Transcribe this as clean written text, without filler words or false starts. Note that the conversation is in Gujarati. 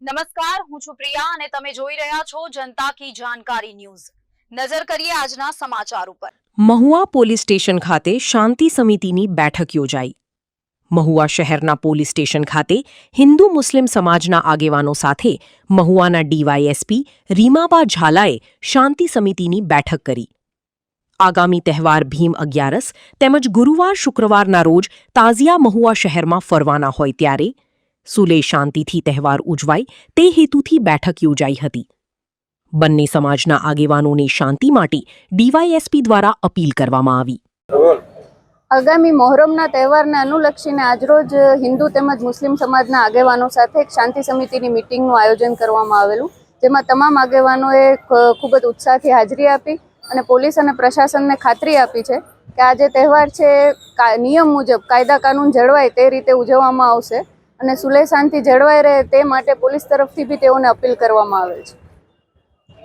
નમસ્કાર, હું છું પ્રિયા અને તમે જોઈ રહ્યા છો જનતા કી જાણકારી ન્યૂઝ। નજર કરીએ આજના સમાચાર ઉપર। મહુવા પોલીસ સ્ટેશન ખાતે શાંતિ સમિતિની બેઠક યોજાઈ। મહુવા શહેરના પોલીસ સ્ટેશન ખાતે હિન્દુ મુસ્લિમ સમાજના આગેવાનો સાથે મહુવાના ડીવાયએસપી રીમાબા ઝાલાએ શાંતિ સમિતિની બેઠક કરી। આગામી તહેવાર ભીમ 11 તેમજ ગુરુવાર શુક્રવારના રોજ તાઝિયા મહુવા શહેરમાં ફરવાના હોય ત્યારે સુલે શાંતિથી તહેવાર ઉજવાય તે હેતુથી બેઠક યોજાઈ હતી। બંને સમાજના આગેવાનોને શાંતિ માટે ડીવાયએસપી દ્વારા અપીલ કરવામાં આવી। આગામી મોહરમના તહેવારને અનુલક્ષીને આજરોજ હિન્દુ તેમજ મુસ્લિમ સમાજના આગેવાનો સાથે એક શાંતિ સમિતિની મિટિંગનું આયોજન કરવામાં આવેલું, જેમાં તમામ આગેવાનોએ ખૂબ જ ઉત્સાહથી હાજરી આપી અને પોલીસ અને પ્રશાસનને ખાતરી આપી છે કે આ જે તહેવાર છે નિયમ મુજબ કાયદા કાનૂન જળવાય તે રીતે ઉજવવામાં આવશે અને સુલેહ શાંતિ જળવાઈ રહે તે માટે પોલીસ તરફથી બી તેઓને અપીલ કરવામાં આવેલ છે।